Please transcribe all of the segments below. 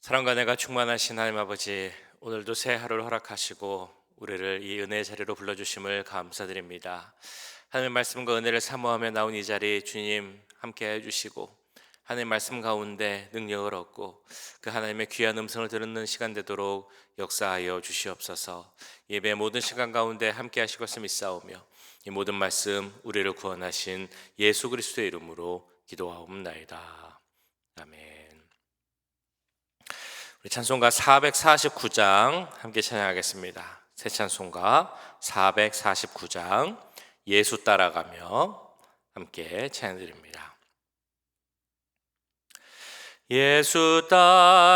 사랑과 은혜가 충만하신 하나님 아버지, 오늘도 새 하루를 허락하시고 우리를 이 은혜의 자리로 불러주심을 감사드립니다. 하나님의 말씀과 은혜를 사모하며 나온 이 자리 주님 함께해 주시고, 하나님의 말씀 가운데 능력을 얻고 그 하나님의 귀한 음성을 듣는 시간 되도록 역사하여 주시옵소서. 예배 모든 시간 가운데 함께 하실 것을 믿사오며 이 모든 말씀 우리를 구원하신 예수 그리스도의 이름으로 기도하옵나이다. 아멘. 우리 찬송가 449장 함께 찬양하겠습니다. 새 찬송가 449장 예수 따라가며 함께 찬양드립니다. 예수 따라가며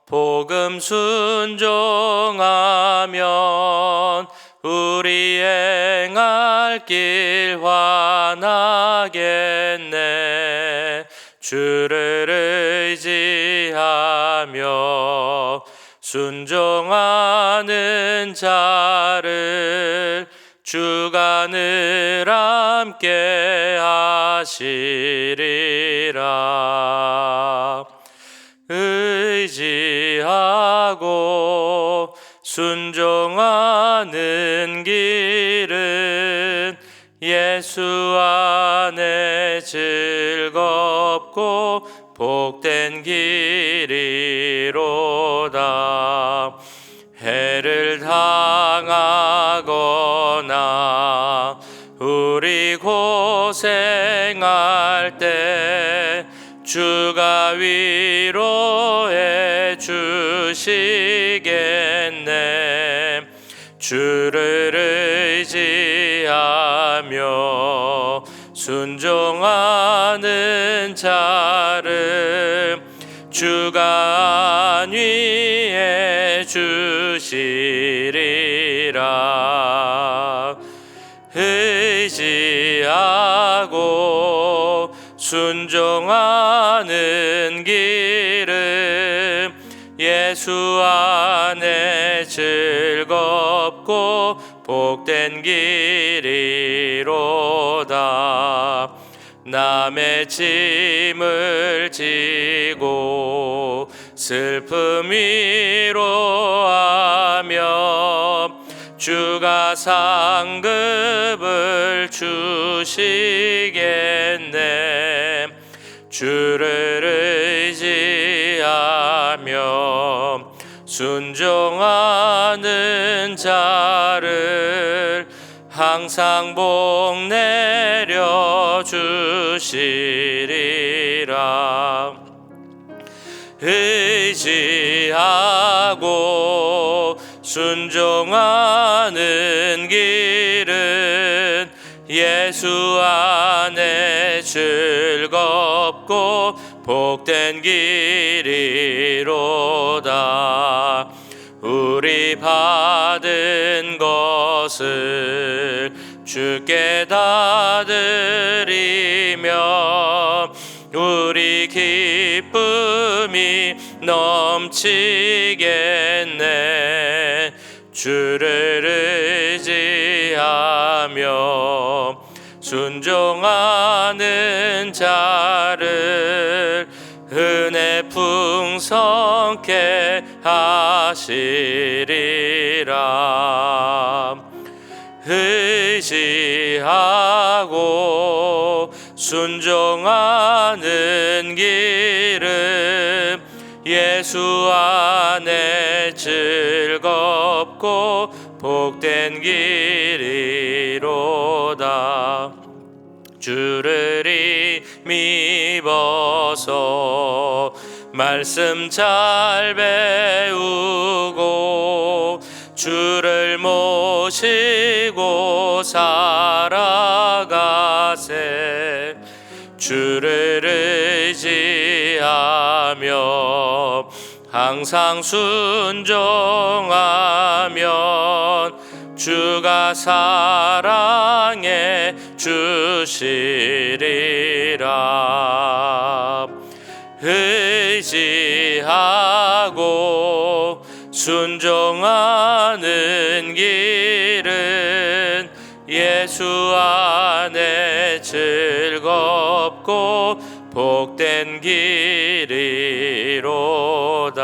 복음 순종하면 우리 행할 길 환하겠네. 주를 의지하며 순종하는 자를 주가 늘 함께 하시리라. 의지하고 순종하는 길은 예수 안에 즐겁고 복된 길이로다. 해를 당하거나 우리 고생할 때 주가 위로해 주시겠네. 주를 의지하며 순종하는 자를 주가 안위해 주시리라. 의지하고 순종하는 길은 예수 안에 즐겁고 복된 길이로다. 남의 짐을 지고 슬픔 위로하며 주가 상급을 주시겠네. 주를 의지하며 순종하는 자를 항상 복 내려 주시리라. 의지하고 순종하는 길은 예수 안에 즐겁고 복된 길이로다. 우리 받은 것을 주께 다 드리며 우리 기쁨이 넘치겠네. 주를 의지하며 순종하는 자를 은혜 풍성케 하시리라. 의지하고 순종하는 길은 예수 안에 즐겁고 복된 길이로다. 주를 힘입어서 말씀 잘 배우고 주를 모시고 살아가세. 주를 의지하며 항상 순종하면 주가 사랑해 주시리라. 의지하고 순종하는 길은 예수 안에 즐겁고 복된 길 원하리로다.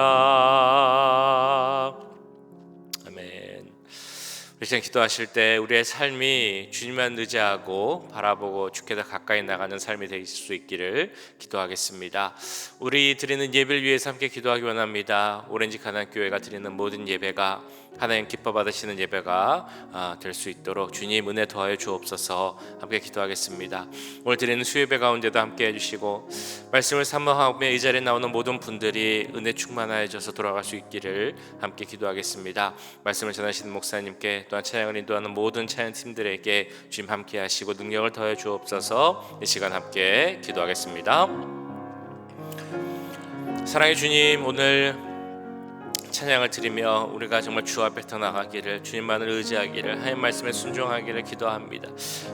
아멘. 우리 기도하실 때 우리의 삶이 주님만 의지하고 바라보고 주께 더 가까이 나가는 삶이 될 수 있기를 기도하겠습니다. 우리 드리는 예배를 위해서 함께 기도하기 원합니다. 오렌지 가난교회가 드리는 모든 예배가 하나님 기뻐 받으시는 예배가 될 수 있도록 주님 은혜 더하여 주옵소서. 함께 기도하겠습니다. 오늘 드리는 수예배 가운데도 함께 해주시고 말씀을 사모하며 이 자리에 나오는 모든 분들이 은혜 충만하여져서 돌아갈 수 있기를 함께 기도하겠습니다. 말씀을 전하시는 목사님께 또한 찬양을 인도하는 모든 찬양팀들에게 주님 함께 하시고 능력을 더해 주옵소서. 이 시간 함께 기도하겠습니다. 사랑의 주님, 오늘 찬양을 드리며 우리가 정말 주 앞에 더 나가기를, 주님만을 의지하기를, 하나님 말씀에 순종하기를 기도합니다.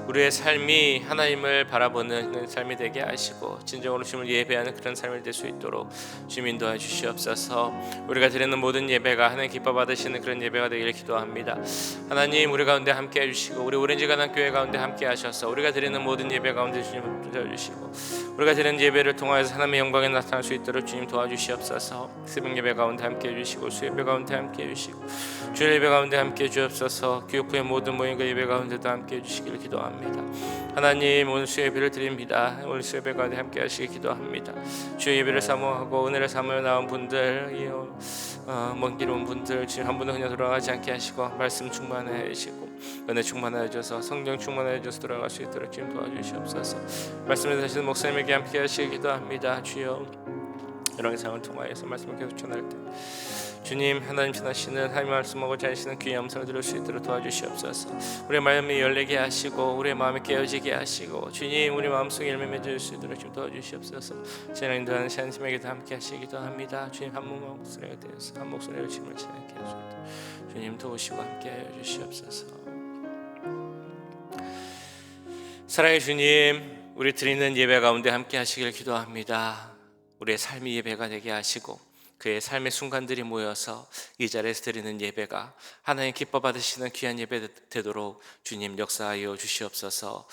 우리의 삶이 하나님을 바라보는 삶이 되게 하시고 진정으로 주님을 예배하는 그런 삶이 될 수 있도록 주님 인도해 주시옵소서. 우리가 드리는 모든 예배가 하나님 기뻐 받으시는 그런 예배가 되기를 기도합니다. 하나님, 우리 가운데 함께 해주시고 우리 오렌지 가난교회 가운데 함께 하셔서 우리가 드리는 모든 예배 가운데 주님 도와주시고 우리가 드리는 예배를 통하여서 하나님의 영광에 나타날 수 있도록 주님 도와주시옵소서. 새벽 예배 가운데 함께 해주시고 수예배 가운데 함께 해주시고 주일 예배 가운데 함께 해주옵소서. 교육부의 모든 모임과 예배 가운데도 함께 해주시기를 기도합니다. 하나님, 오늘 수예배를 드립니다. 오늘 수예배 가운데 함께 하시기 기도합니다. 주의 예배를 사모하고 은혜를 사모해 나온 분들, 먼 길 온 분들 지금 한 분도 그냥 돌아가지 않게 하시고 말씀 충만해 주시고 은혜 충만해 주셔서 성령 충만해 주셔서 돌아갈 수 있도록 주님 도와주시옵소서. 말씀을 하시는 목사님에게 함께 하시기 기도합니다. 주여, 이런 상황을 통하여서 말씀을 계속 전할 때 주님, 하나님 전하시는 하나님 말씀하고 자시는 귀의 음성을 들을 수 있도록 도와주시옵소서. 우리의 마음이 열리게 하시고 우리의 마음이 깨어지게 하시고 주님, 우리 마음속에 열매 맺을 수 있도록 좀 도와주시옵소서. 찬양 인도하는 찬양팀에게도 함께 하시기 기도합니다. 주님, 한 목소리가 되어서 한 목소리로 주님을 찬양케 하소서. 주님 도우시고 함께 해주시옵소서. 사랑의 주님, 우리 드리는 예배 가운데 함께 하시길 기도합니다. 우리의 삶이 예배가 되게 하시고 그의 삶의 순간들이 모여서 이 자리에서 드리는 예배가 하나님 기뻐 받으시는 귀한 예배 되도록 주님 역사하여 주시옵소서.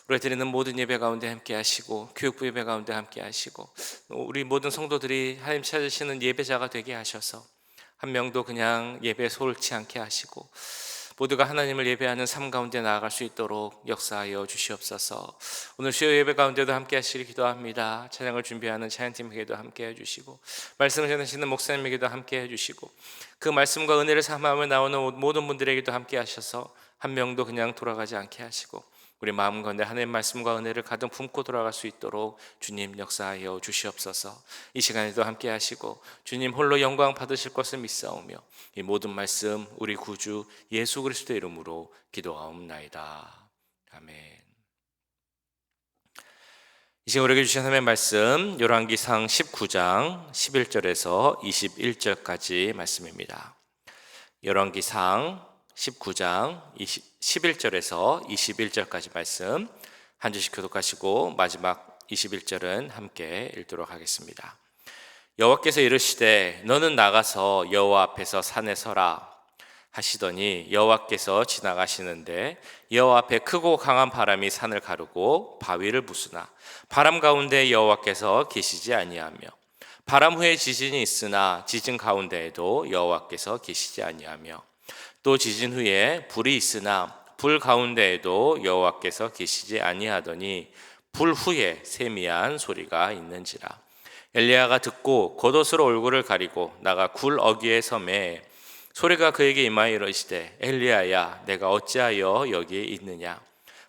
우리가 드리는 모든 예배 가운데 함께 하시고 교육부 예배 가운데 함께 하시고 우리 모든 성도들이 하나님 찾으시는 예배자가 되게 하셔서 한 명도 그냥 예배에 소홀치 않게 하시고 모두가 하나님을 예배하는 삶 가운데 나아갈 수 있도록 역사하여 주시옵소서. 오늘 수요 예배 가운데도 함께 하시길 기도합니다. 찬양을 준비하는 찬양팀에게도 함께 해주시고 말씀을 전하시는 목사님에게도 함께 해주시고 그 말씀과 은혜를 삼아하며 나오는 모든 분들에게도 함께 하셔서 한 명도 그냥 돌아가지 않게 하시고 우리 마음 가운데 하나님의 말씀과 은혜를 가득 품고 돌아갈 수 있도록 주님 역사하여 주시옵소서. 이 시간에도 함께 하시고 주님 홀로 영광 받으실 것을 믿사오며 이 모든 말씀 우리 구주 예수 그리스도의 이름으로 기도하옵나이다. 아멘. 이제 우리에게 주신 하나님의 말씀 열왕기상 19장 11절에서 21절까지 말씀입니다. 열왕기상 19장 11절에서 21절까지 말씀 한 주씩 교독하시고 마지막 21절은 함께 읽도록 하겠습니다. 여호와께서 이르시되 너는 나가서 여호와 앞에서 산에 서라 하시더니 여호와께서 지나가시는데 여호와 앞에 크고 강한 바람이 산을 가르고 바위를 부수나 바람 가운데 여호와께서 계시지 아니하며 바람 후에 지진이 있으나 지진 가운데에도 여호와께서 계시지 아니하며 또 지진 후에 불이 있으나 불 가운데에도 여호와께서 계시지 아니하더니 불 후에 세미한 소리가 있는지라. 엘리야가 듣고 겉옷으로 얼굴을 가리고 나가 굴 어귀에 서매 소리가 그에게 임하여 이르시되 엘리야야 내가 어찌하여 여기에 있느냐.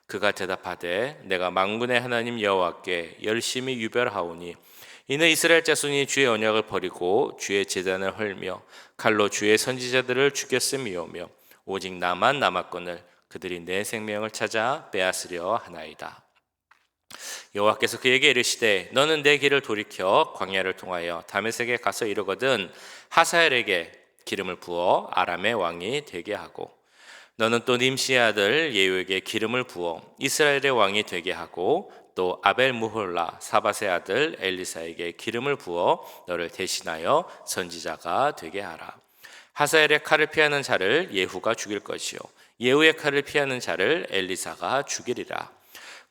그가 대답하되 내가 만군의 하나님 여호와께 열심히 유별하오니 이는 이스라엘 자손이 주의 언약을 버리고 주의 제단을 헐며 칼로 주의 선지자들을 죽였음이오며 오직 나만 남았거늘 그들이 내 생명을 찾아 빼앗으려 하나이다. 여호와께서 그에게 이르시되 너는 내 길을 돌이켜 광야를 통하여 다메섹에 가서 이르거든 하사엘에게 기름을 부어 아람의 왕이 되게 하고 너는 또 님시의 아들 예후에게 기름을 부어 이스라엘의 왕이 되게 하고 또 아벨무홀라 사밧의 아들 엘리사에게 기름을 부어 너를 대신하여 선지자가 되게 하라. 하사엘의 칼을 피하는 자를 예후가 죽일 것이요 예후의 칼을 피하는 자를 엘리사가 죽이리라.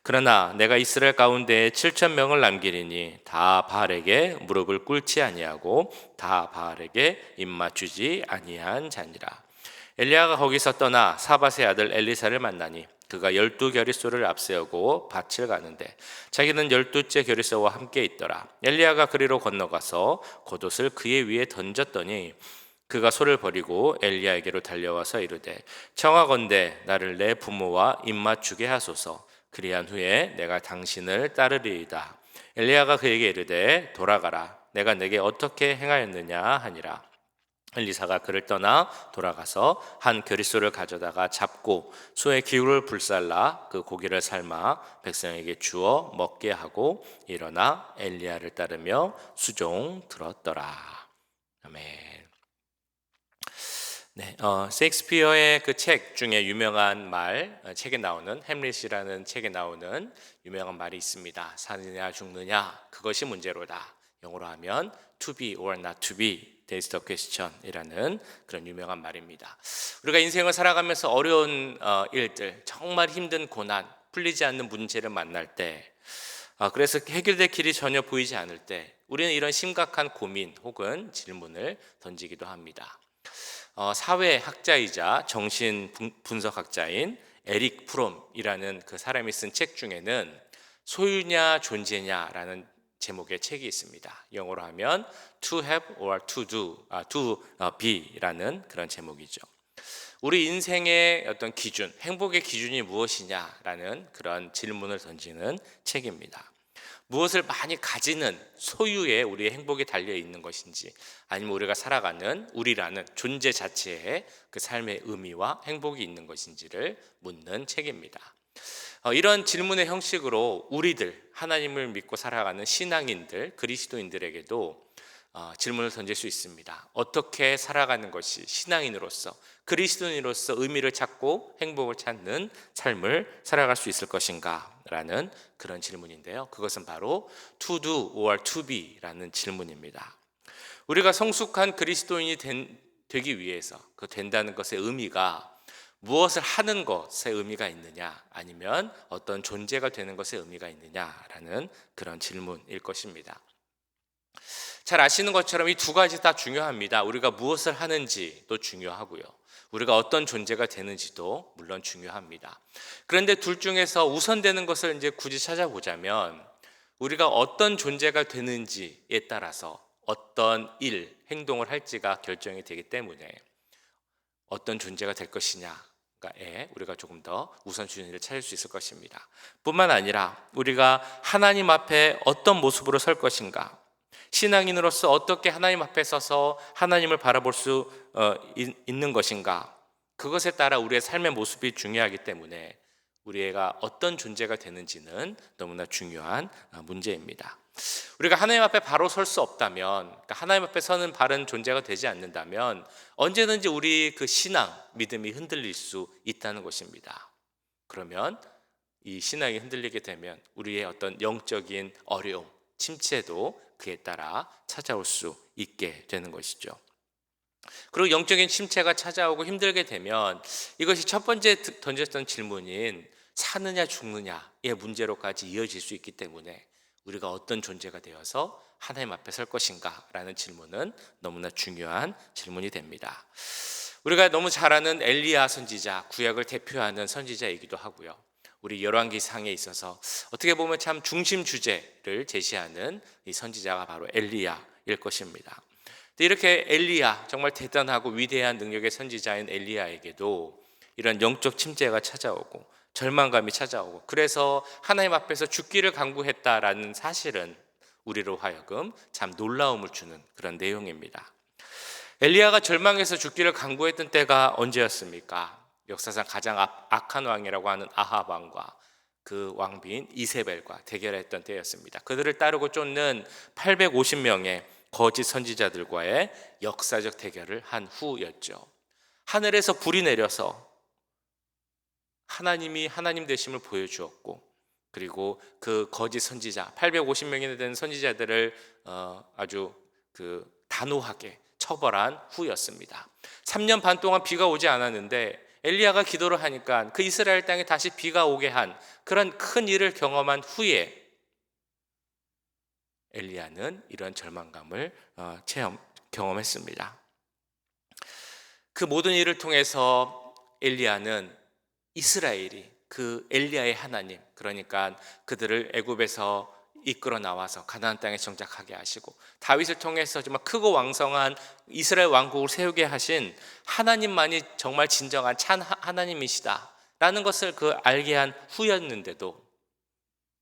그러나 내가 이스라엘 가운데 7천 명을 남기리니 다 바알에게 무릎을 꿇지 아니하고 다 바알에게 입맞추지 아니한 자니라. 엘리야가 거기서 떠나 사밧의 아들 엘리사를 만나니 그가 12겨릿소를 앞세우고 밭을 가는데 자기는 12째 겨릿소와 함께 있더라. 엘리야가 그리로 건너가서 겉옷을 그의 위에 던졌더니 그가 소를 버리고 엘리야에게로 달려와서 이르되 청하건대 나를 내 부모와 입맞추게 하소서. 그리한 후에 내가 당신을 따르리이다. 엘리야가 그에게 이르되 돌아가라. 내가 내게 어떻게 행하였느냐 하니라. 엘리사가 그를 떠나 돌아가서 한 겨릿소를 가져다가 잡고 소의 기울을 불살라 그 고기를 삶아 백성에게 주어 먹게 하고 일어나 엘리야를 따르며 수종 들었더라. 아멘. 네, 셰익스피어의 그 책 중에 유명한 말, 책에 나오는 햄릿이라는 책에 나오는 유명한 말이 있습니다. 사느냐 죽느냐 그것이 문제로다. 영어로 하면 to be or not to be, that's the question 이라는 그런 유명한 말입니다. 우리가 인생을 살아가면서 어려운 일들, 정말 힘든 고난, 풀리지 않는 문제를 만날 때, 그래서 해결될 길이 전혀 보이지 않을 때 우리는 이런 심각한 고민 혹은 질문을 던지기도 합니다. 사회학자이자 정신분석학자인 에릭 프롬이라는 그 사람이 쓴 책 중에는 소유냐 존재냐라는 제목의 책이 있습니다. 영어로 하면 to have or to be라는 그런 제목이죠. 우리 인생의 어떤 기준, 행복의 기준이 무엇이냐라는 그런 질문을 던지는 책입니다. 무엇을 많이 가지는 소유에 우리의 행복이 달려 있는 것인지, 아니면 우리가 살아가는 우리라는 존재 자체에 그 삶의 의미와 행복이 있는 것인지를 묻는 책입니다. 이런 질문의 형식으로 우리들, 하나님을 믿고 살아가는 신앙인들, 그리스도인들에게도 질문을 던질 수 있습니다. 어떻게 살아가는 것이 신앙인으로서, 그리스도인으로서 의미를 찾고 행복을 찾는 삶을 살아갈 수 있을 것인가? 라는 그런 질문인데요. 그것은 바로 to do or to be 라는 질문입니다. 우리가 성숙한 그리스도인이 되기 위해서 그 된다는 것의 의미가 무엇을 하는 것에 의미가 있느냐, 아니면 어떤 존재가 되는 것에 의미가 있느냐라는 그런 질문일 것입니다. 잘 아시는 것처럼 이 두 가지 다 중요합니다. 우리가 무엇을 하는지도 중요하고요, 우리가 어떤 존재가 되는지도 물론 중요합니다. 그런데 둘 중에서 우선되는 것을 이제 굳이 찾아보자면 우리가 어떤 존재가 되는지에 따라서 어떤 일, 행동을 할지가 결정이 되기 때문에 어떤 존재가 될 것이냐에 우리가 조금 더 우선순위를 찾을 수 있을 것입니다. 뿐만 아니라 우리가 하나님 앞에 어떤 모습으로 설 것인가, 신앙인으로서 어떻게 하나님 앞에 서서 하나님을 바라볼 수 있는 것인가, 그것에 따라 우리의 삶의 모습이 중요하기 때문에 우리가 어떤 존재가 되는지는 너무나 중요한 문제입니다. 우리가 하나님 앞에 바로 설 수 없다면, 그러니까 하나님 앞에 서는 바른 존재가 되지 않는다면 언제든지 우리 그 신앙, 믿음이 흔들릴 수 있다는 것입니다. 그러면 이 신앙이 흔들리게 되면 우리의 어떤 영적인 어려움, 침체도 그에 따라 찾아올 수 있게 되는 것이죠. 그리고 영적인 침체가 찾아오고 힘들게 되면 이것이 첫 번째 던졌던 질문인 사느냐 죽느냐의 문제로까지 이어질 수 있기 때문에 우리가 어떤 존재가 되어서 하나님 앞에 설 것인가 라는 질문은 너무나 중요한 질문이 됩니다. 우리가 너무 잘 아는 엘리야 선지자, 구약을 대표하는 선지자이기도 하고요, 우리 열왕기상에 있어서 어떻게 보면 참 중심 주제를 제시하는 이 선지자가 바로 엘리야일 것입니다. 이렇게 엘리야, 정말 대단하고 위대한 능력의 선지자인 엘리야에게도 이런 영적 침체가 찾아오고 절망감이 찾아오고, 그래서 하나님 앞에서 죽기를 간구했다라는 사실은 우리로 하여금 참 놀라움을 주는 그런 내용입니다. 엘리야가 절망해서 죽기를 간구했던 때가 언제였습니까? 역사상 가장 악한 왕이라고 하는 아합 왕과 그 왕비인 이세벨과 대결했던 때였습니다. 그들을 따르고 쫓는 850명의 거짓 선지자들과의 역사적 대결을 한 후였죠. 하늘에서 불이 내려서 하나님이 하나님 되심을 보여주었고, 그리고 그 거짓 선지자 850명이나 되는 선지자들을 아주 단호하게 처벌한 후였습니다. 3년 반 동안 비가 오지 않았는데 엘리야가 기도를 하니까 그 이스라엘 땅에 다시 비가 오게 한 그런 큰 일을 경험한 후에 엘리야는 이런 절망감을 경험했습니다. 그 모든 일을 통해서 엘리야는 이스라엘이 그 엘리야의 하나님, 그러니까 그들을 애굽에서 이끌어 나와서 가나안 땅에 정착하게 하시고 다윗을 통해서 정말 크고 왕성한 이스라엘 왕국을 세우게 하신 하나님만이 정말 진정한 참 하나님이시다라는 것을 알게 한 후였는데도,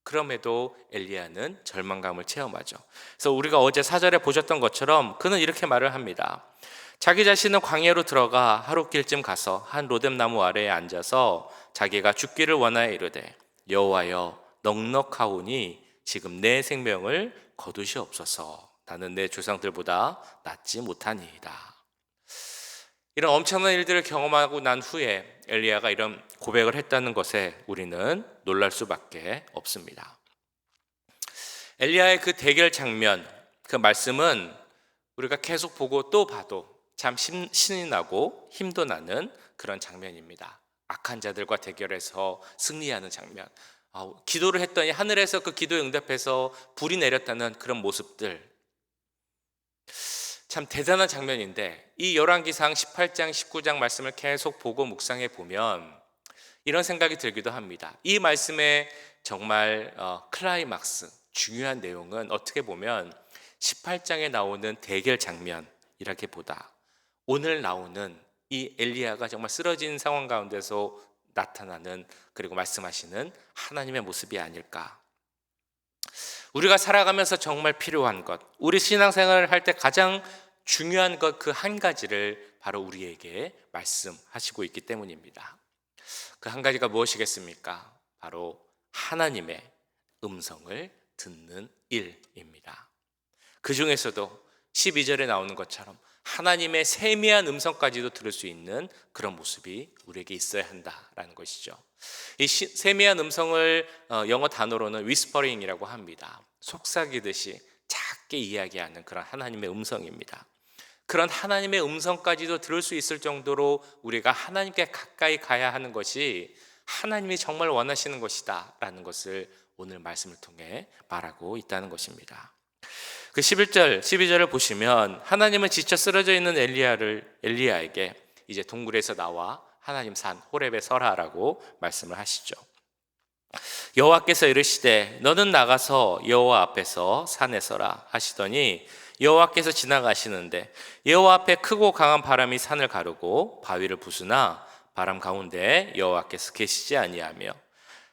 그럼에도 엘리야는 절망감을 체험하죠. 그래서 우리가 어제 사절에 보셨던 것처럼 그는 이렇게 말을 합니다. 자기 자신은 광야로 들어가 하룻길쯤 가서 한 로뎀나무 아래에 앉아서 자기가 죽기를 원하여 이르되, 여호와여, 넉넉하오니 지금 내 생명을 거두시옵소서. 나는 내 조상들보다 낫지 못하니이다. 이런 엄청난 일들을 경험하고 난 후에 엘리야가 이런 고백을 했다는 것에 우리는 놀랄 수밖에 없습니다. 엘리야의 그 대결 장면, 그 말씀은 우리가 계속 보고 또 봐도 참 신이 나고 힘도 나는 그런 장면입니다. 악한 자들과 대결해서 승리하는 장면, 기도를 했더니 하늘에서 그 기도에 응답해서 불이 내렸다는 그런 모습들, 참 대단한 장면인데, 이 열왕기상 18장 19장 말씀을 계속 보고 묵상해 보면 이런 생각이 들기도 합니다. 이 말씀의 정말 클라이막스, 중요한 내용은 어떻게 보면 18장에 나오는 대결 장면이라기보다 오늘 나오는 이 엘리야가 정말 쓰러진 상황 가운데서 나타나는, 그리고 말씀하시는 하나님의 모습이 아닐까. 우리가 살아가면서 정말 필요한 것, 우리 신앙생활을 할 때 가장 중요한 것, 그 한 가지를 바로 우리에게 말씀하시고 있기 때문입니다. 그 한 가지가 무엇이겠습니까? 바로 하나님의 음성을 듣는 일입니다. 그 중에서도 12절에 나오는 것처럼 하나님의 세미한 음성까지도 들을 수 있는 그런 모습이 우리에게 있어야 한다라는 것이죠. 이 세미한 음성을 영어 단어로는 whispering이라고 합니다. 속삭이듯이 작게 이야기하는 그런 하나님의 음성입니다. 그런 하나님의 음성까지도 들을 수 있을 정도로 우리가 하나님께 가까이 가야 하는 것이 하나님이 정말 원하시는 것이다 라는 것을 오늘 말씀을 통해 말하고 있다는 것입니다. 그 11절, 12절을 보시면 하나님은 지쳐 쓰러져 있는 엘리야에게 이제 동굴에서 나와 하나님 산 호렙에 서라라고 말씀을 하시죠. 여호와께서 이르시되 너는 나가서 여호와 앞에서 산에 서라 하시더니 여호와께서 지나가시는데 여호와 앞에 크고 강한 바람이 산을 가르고 바위를 부수나 바람 가운데 여호와께서 계시지 아니하며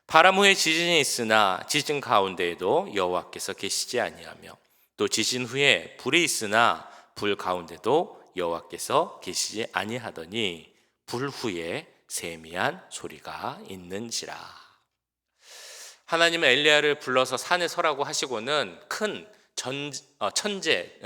바람 후에 지진이 있으나 지진 가운데에도 여호와께서 계시지 아니하며 또 지진 후에 불이 있으나 불 가운데도 여호와께서 계시지 아니하더니 불 후에 세미한 소리가 있는지라. 하나님은 엘리야를 불러서 산에 서라고 하시고는 큰 천재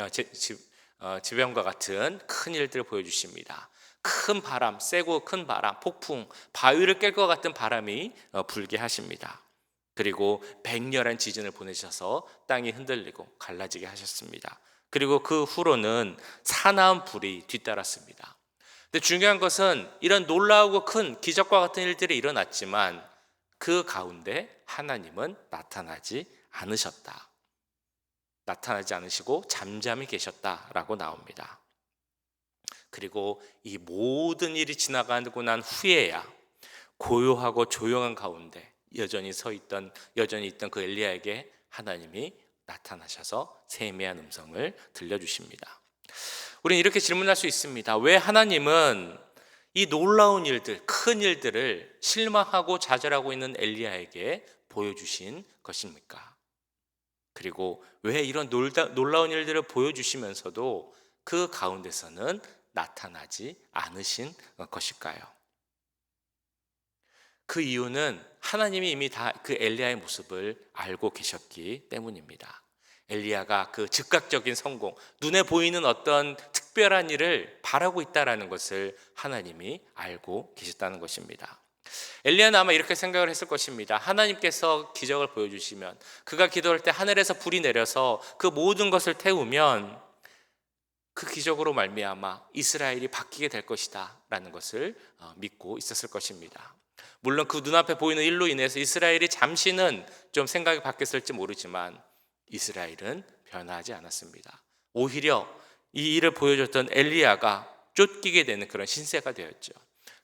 지변과 같은 큰 일들을 보여주십니다. 큰 바람, 세고 큰 바람, 폭풍, 바위를 깰 것 같은 바람이 불게 하십니다. 그리고 맹렬한 지진을 보내셔서 땅이 흔들리고 갈라지게 하셨습니다. 그리고 그 후로는 사나운 불이 뒤따랐습니다. 근데 중요한 것은 이런 놀라우고 큰 기적과 같은 일들이 일어났지만 그 가운데 하나님은 나타나지 않으시고 잠잠히 계셨다라고 나옵니다. 그리고 이 모든 일이 지나가고 난 후에야 고요하고 조용한 가운데 여전히 있던 그 엘리야에게 하나님이 나타나셔서 세미한 음성을 들려주십니다. 우리는 이렇게 질문할 수 있습니다. 왜 하나님은 이 놀라운 일들, 큰 일들을 실망하고 좌절하고 있는 엘리야에게 보여주신 것입니까? 그리고 왜 이런 놀라운 일들을 보여주시면서도 그 가운데서는 나타나지 않으신 것일까요? 그 이유는 하나님이 이미 다 그 엘리야의 모습을 알고 계셨기 때문입니다. 엘리야가 그 즉각적인 성공, 눈에 보이는 어떤 특별한 일을 바라고 있다라는 것을 하나님이 알고 계셨다는 것입니다. 엘리야는 아마 이렇게 생각을 했을 것입니다. 하나님께서 기적을 보여주시면, 그가 기도할 때 하늘에서 불이 내려서 그 모든 것을 태우면 그 기적으로 말미암아 이스라엘이 바뀌게 될 것이다 라는 것을 믿고 있었을 것입니다. 물론 그 눈앞에 보이는 일로 인해서 이스라엘이 잠시는 좀 생각이 바뀌었을지 모르지만 이스라엘은 변화하지 않았습니다. 오히려 이 일을 보여줬던 엘리야가 쫓기게 되는 그런 신세가 되었죠.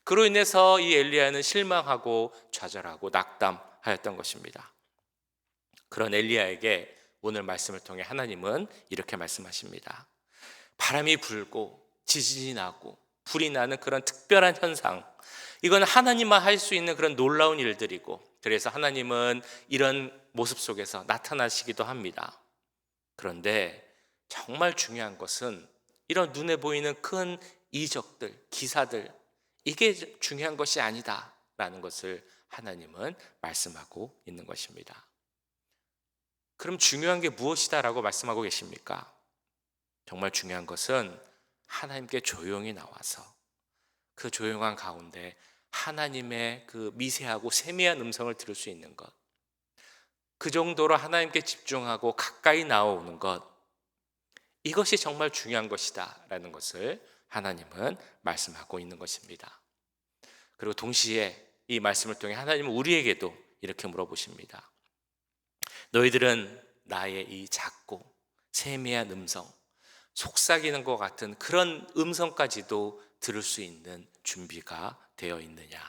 그로 인해서 이 엘리야는 실망하고 좌절하고 낙담하였던 것입니다. 그런 엘리야에게 오늘 말씀을 통해 하나님은 이렇게 말씀하십니다. 바람이 불고 지진이 나고 불이 나는 그런 특별한 현상, 이건 하나님만 할 수 있는 그런 놀라운 일들이고, 그래서 하나님은 이런 모습 속에서 나타나시기도 합니다. 그런데 정말 중요한 것은 이런 눈에 보이는 큰 이적들, 기사들, 이게 중요한 것이 아니다라는 것을 하나님은 말씀하고 있는 것입니다. 그럼 중요한 게 무엇이다라고 말씀하고 계십니까? 정말 중요한 것은 하나님께 조용히 나와서 그 조용한 가운데 하나님의 그 미세하고 세미한 음성을 들을 수 있는 것, 그 정도로 하나님께 집중하고 가까이 나오는 것, 이것이 정말 중요한 것이다 라는 것을 하나님은 말씀하고 있는 것입니다. 그리고 동시에 이 말씀을 통해 하나님은 우리에게도 이렇게 물어보십니다. 너희들은 나의 이 작고 세미한 음성, 속삭이는 것 같은 그런 음성까지도 들을 수 있는 준비가 되어 있느냐.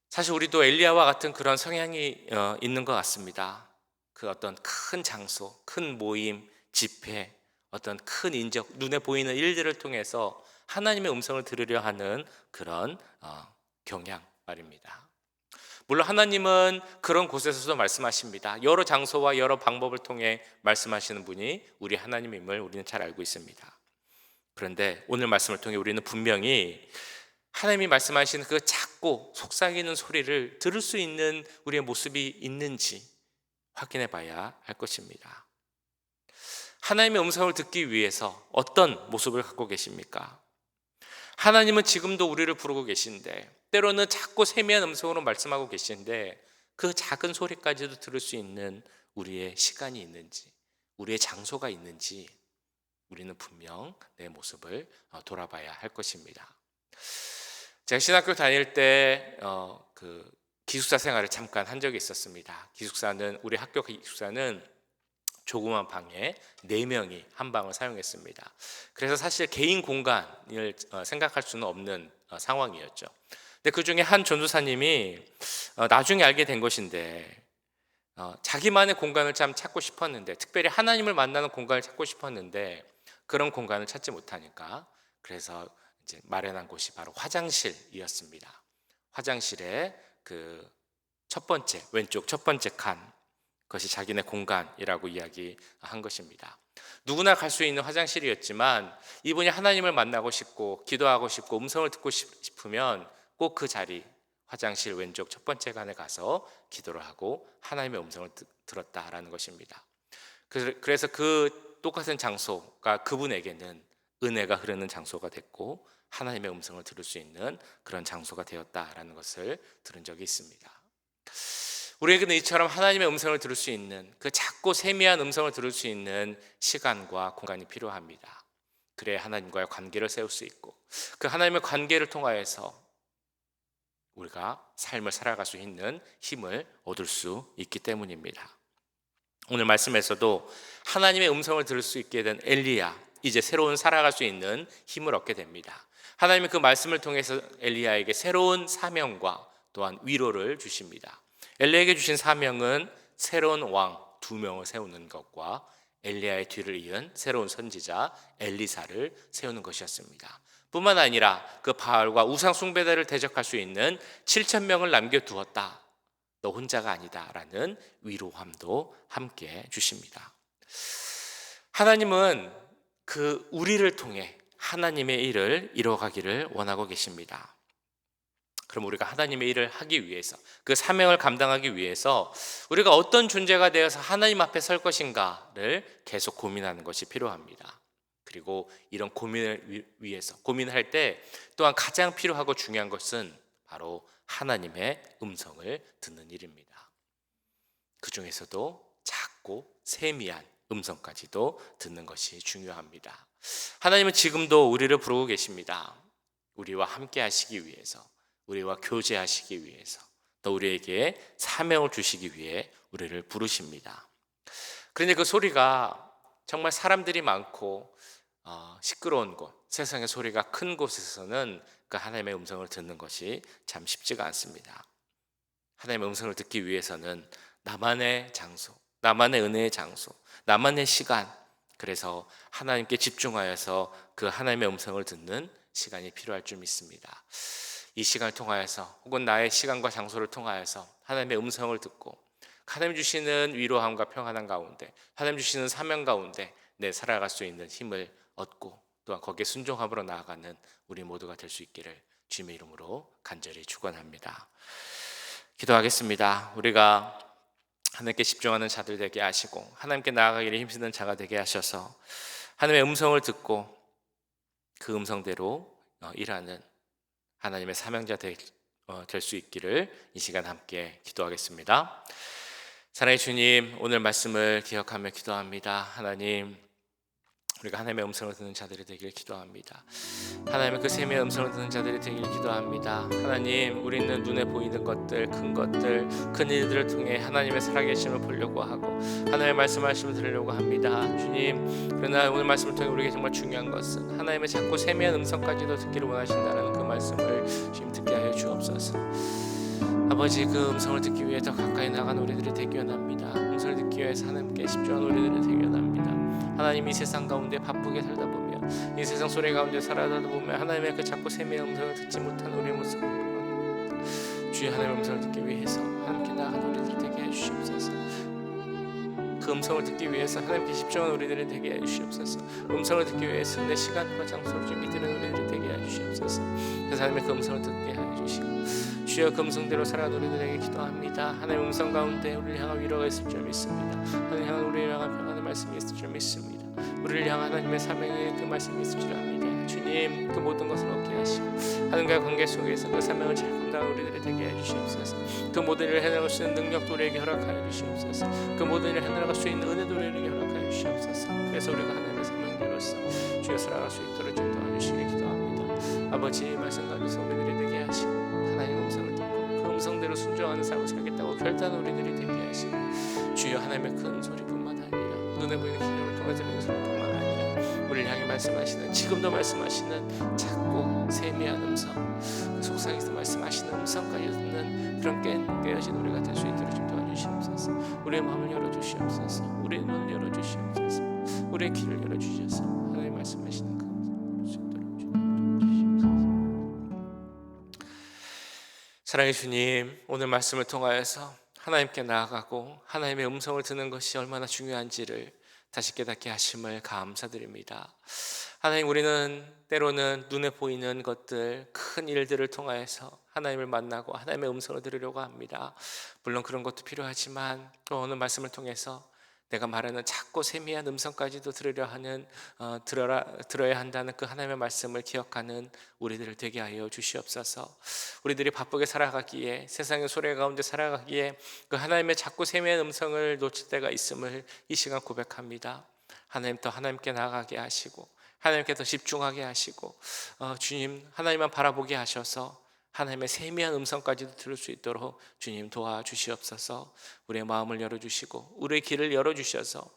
사실 우리도 엘리야와 같은 그런 성향이 있는 것 같습니다. 그 어떤 큰 장소, 큰 모임, 집회, 어떤 큰 인적, 눈에 보이는 일들을 통해서 하나님의 음성을 들으려 하는 그런 경향 말입니다. 물론 하나님은 그런 곳에서도 말씀하십니다. 여러 장소와 여러 방법을 통해 말씀하시는 분이 우리 하나님임을 우리는 잘 알고 있습니다. 그런데 오늘 말씀을 통해 우리는 분명히 하나님이 말씀하시는 그 작고 속삭이는 소리를 들을 수 있는 우리의 모습이 있는지 확인해 봐야 할 것입니다. 하나님의 음성을 듣기 위해서 어떤 모습을 갖고 계십니까? 하나님은 지금도 우리를 부르고 계신데, 때로는 작고 세미한 음성으로 말씀하고 계신데, 그 작은 소리까지도 들을 수 있는 우리의 시간이 있는지, 우리의 장소가 있는지 우리는 분명 내 모습을 돌아봐야 할 것입니다. 제가 신학교 다닐 때 기숙사 생활을 잠깐 한 적이 있었습니다. 우리 학교 기숙사는 조그만 방에 4명이 한 방을 사용했습니다. 그래서 사실 개인 공간을 생각할 수는 없는 상황이었죠. 근데 그 중에 한 전도사님이 나중에 알게 된 것인데, 자기만의 공간을 참 찾고 싶었는데, 특별히 하나님을 만나는 공간을 찾고 싶었는데 그런 공간을 찾지 못하니까, 그래서 이제 마련한 곳이 바로 화장실이었습니다. 화장실에 그 왼쪽 첫 번째 칸, 그것이 자기네 공간이라고 이야기한 것입니다. 누구나 갈 수 있는 화장실이었지만 이분이 하나님을 만나고 싶고 기도하고 싶고 음성을 듣고 싶으면 꼭 그 자리, 화장실 왼쪽 첫 번째 칸에 가서 기도를 하고 하나님의 음성을 들었다라는 것입니다. 그래서 그 똑같은 장소가 그분에게는 은혜가 흐르는 장소가 됐고 하나님의 음성을 들을 수 있는 그런 장소가 되었다라는 것을 들은 적이 있습니다. 우리에게는 이처럼 하나님의 음성을 들을 수 있는, 그 작고 세미한 음성을 들을 수 있는 시간과 공간이 필요합니다. 그래야 하나님과의 관계를 세울 수 있고, 그 하나님의 관계를 통하여서 우리가 삶을 살아갈 수 있는 힘을 얻을 수 있기 때문입니다. 오늘 말씀에서도 하나님의 음성을 들을 수 있게 된 엘리야, 이제 새로운 살아갈 수 있는 힘을 얻게 됩니다. 하나님은 그 말씀을 통해서 엘리야에게 새로운 사명과 또한 위로를 주십니다. 엘리야에게 주신 사명은 새로운 왕 2명을 세우는 것과 엘리야의 뒤를 이은 새로운 선지자 엘리사를 세우는 것이었습니다. 뿐만 아니라 그 바알과 우상 숭배자를 대적할 수 있는 7,000명을 남겨두었다, 너 혼자가 아니다라는 위로함도 함께 주십니다. 하나님은 그 우리를 통해 하나님의 일을 이뤄가기를 원하고 계십니다. 그럼 우리가 하나님의 일을 하기 위해서, 그 사명을 감당하기 위해서 우리가 어떤 존재가 되어서 하나님 앞에 설 것인가를 계속 고민하는 것이 필요합니다. 그리고 이런 고민을 위해서 고민할 때 또한 가장 필요하고 중요한 것은 바로 하나님의 음성을 듣는 일입니다. 그 중에서도 작고 세미한 음성까지도 듣는 것이 중요합니다. 하나님은 지금도 우리를 부르고 계십니다. 우리와 함께 하시기 위해서, 우리와 교제하시기 위해서, 또 우리에게 사명을 주시기 위해 우리를 부르십니다. 그런데 그 소리가 정말 사람들이 많고 시끄러운 곳, 세상의 소리가 큰 곳에서는 그 하나님의 음성을 듣는 것이 참 쉽지가 않습니다. 하나님의 음성을 듣기 위해서는 나만의 장소, 나만의 은혜의 장소, 나만의 시간, 그래서 하나님께 집중하여서 그 하나님의 음성을 듣는 시간이 필요할 줄 믿습니다. 이 시간을 통하여서 혹은 나의 시간과 장소를 통하여서 하나님의 음성을 듣고 하나님 주시는 위로함과 평안함 가운데, 하나님 주시는 사명 가운데 내 살아갈 수 있는 힘을 얻고 또한 거기에 순종함으로 나아가는 우리 모두가 될 수 있기를 주님의 이름으로 간절히 축원합니다. 기도하겠습니다. 우리가 하나님께 집중하는 자들 되게 하시고 하나님께 나아가기를 힘쓰는 자가 되게 하셔서 하나님의 음성을 듣고 그 음성대로 일하는 하나님의 사명자 될 수 있기를 이 시간 함께 기도하겠습니다. 사랑의 주님, 오늘 말씀을 기억하며 기도합니다. 하나님, 우리가 하나님의 음성을 듣는 자들이 되길 기도합니다. 하나님의 그 셈의 음성을 듣는 자들이 되길 기도합니다. 하나님, 우리는 눈에 보이는 것들, 큰 것들, 큰 일들을 통해 하나님의 살아계심을 보려고 하고 하나님의 말씀을 들으려고 합니다. 주님, 그러나 오늘 말씀을 통해 우리에게 정말 중요한 것은 하나님의 작고 세미한 음성까지도 듣기를 원하신다는 그 말씀을 주님 듣게 하여 주옵소서. 아버지, 그 음성을 듣기 위해 더 가까이 나간 우리들이 되기 원합니다. 음성을 듣기 위해서 하나님께 집중한 우리들이 되기 원합니다. 하나님, 이 세상 가운데 바쁘게 살다 보면, 이 세상 소리 가운데 살아다 보면 하나님의 그 작고 세미한 음성을 듣지 못한 우리의 모습을 보고 주의 하나님의 음성을 듣기 위해서 하나님께 나아간 우리들 되게 해주시옵소서. 그 음성을 듣기 위해서 하나님께 집중한 우리들이 되게 해주시옵소서. 음성을 듣기 위해서 내 시간과 장소를 좀 믿는 우리들이 되게 해주시옵소서. 그래서 하나님의 그 음성을 듣게 해주시고 주여 그 음성대로 살아가는 우리들에게 기도합니다. 하나님의 음성 가운데 우리를 향한 위로가 있을 줄 믿습니다. 하나님 향한 우리를 향한 평안의 말씀이 있을 줄 믿습니다. 우리를 향한 하나님의 사명의 그 말씀이 있을 줄 압니다. 주님, 그 모든 것을 얻게 하시고 하나님과의 관계 속에서 그 사명을 잘 감당하는 우리들이 되게 해주시옵소서. 그 모든 일을 해나갈 수 있는 능력도 우리에게 허락하여 주시옵소서. 그 모든 일을 해나갈 수 있는 은혜도 우리에게 허락하여 주시옵소서. 그래서 우리가 하나님의 사명자로서 주여 살아갈 수 있도록 좀 도와주시길 기도합니다. 아버지, 말씀 가져서 우리들이 되게 하시고 하나님의 음성을 듣고 그 음성대로 순종하는 삶을 살겠다고 결단한 우리들이 되게 하시고 주여 하나님의 큰 소리뿐만 아니라 눈에 보이는 기적을 통해 들리는 소리뿐만 아니라 우리를 향해 말씀하시는, 지금도 말씀하시는 작고 세미한 음성, 그 속삭에서 말씀하시는 음성까지 듣는 그런 깨어진 우리가 될 수 있도록 좀 도와주시옵소서. 우리의 마음을 열어주시옵소서. 우리의 눈을 열어주시옵소서. 우리의 귀를 열어주셔서 하나님 말씀하시는 그 음성을 수 있도록 주시옵소서. 사랑의 주님, 오늘 말씀을 통하여서 하나님께 나아가고 하나님의 음성을 듣는 것이 얼마나 중요한지를 다시 깨닫게 하심을 감사드립니다. 하나님, 우리는 때로는 눈에 보이는 것들, 큰 일들을 통하여서 하나님을 만나고 하나님의 음성을 들으려고 합니다. 물론 그런 것도 필요하지만 오늘 말씀을 통해서 내가 말하는 작고 세미한 음성까지도 들어야 한다는 그 하나님의 말씀을 기억하는 우리들을 되게 하여 주시옵소서. 우리들이 바쁘게 살아가기에, 세상의 소리 가운데 살아가기에 그 하나님의 작고 세미한 음성을 놓칠 때가 있음을 이 시간 고백합니다. 하나님, 더 하나님께 나아가게 하시고 하나님께 더 집중하게 하시고 주님, 하나님만 바라보게 하셔서 하나님의 세미한 음성까지도 들을 수 있도록 주님 도와주시옵소서. 우리의 마음을 열어주시고 우리의 길을 열어주셔서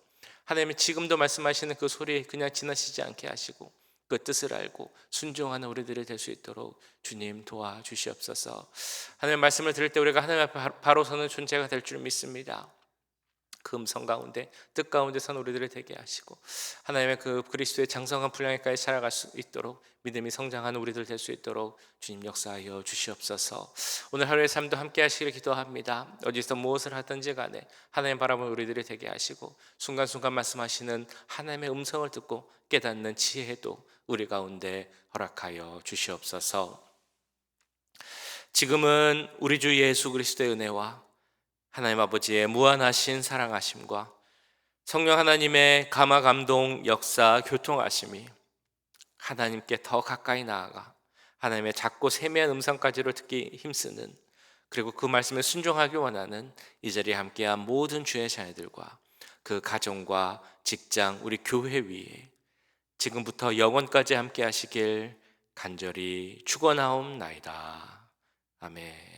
하나님이 지금도 말씀하시는 그 소리 그냥 지나치지 않게 하시고 그 뜻을 알고 순종하는 우리들이 될 수 있도록 주님 도와주시옵소서. 하나님의 말씀을 들을 때 우리가 하나님 앞에 바로 서는 존재가 될 줄 믿습니다. 그 음성 가운데, 뜻 가운데 선 우리들을 되게 하시고 하나님의 그 그리스도의 장성한 분량에까지 살아갈 수 있도록 믿음이 성장하는 우리들 될 수 있도록 주님 역사하여 주시옵소서. 오늘 하루의 삶도 함께 하시기를 기도합니다. 어디서 무엇을 하든지 간에 하나님 바라보는 우리들이 되게 하시고 순간순간 말씀하시는 하나님의 음성을 듣고 깨닫는 지혜도 우리 가운데 허락하여 주시옵소서. 지금은 우리 주 예수 그리스도의 은혜와 하나님 아버지의 무한하신 사랑하심과 성령 하나님의 감화 감동 역사 교통하심이 하나님께 더 가까이 나아가 하나님의 작고 세미한 음성까지로 듣기 힘쓰는, 그리고 그 말씀에 순종하기 원하는 이 자리에 함께한 모든 주의 자녀들과 그 가정과 직장, 우리 교회 위에 지금부터 영원까지 함께 하시길 간절히 축원하옵나이다. 아멘.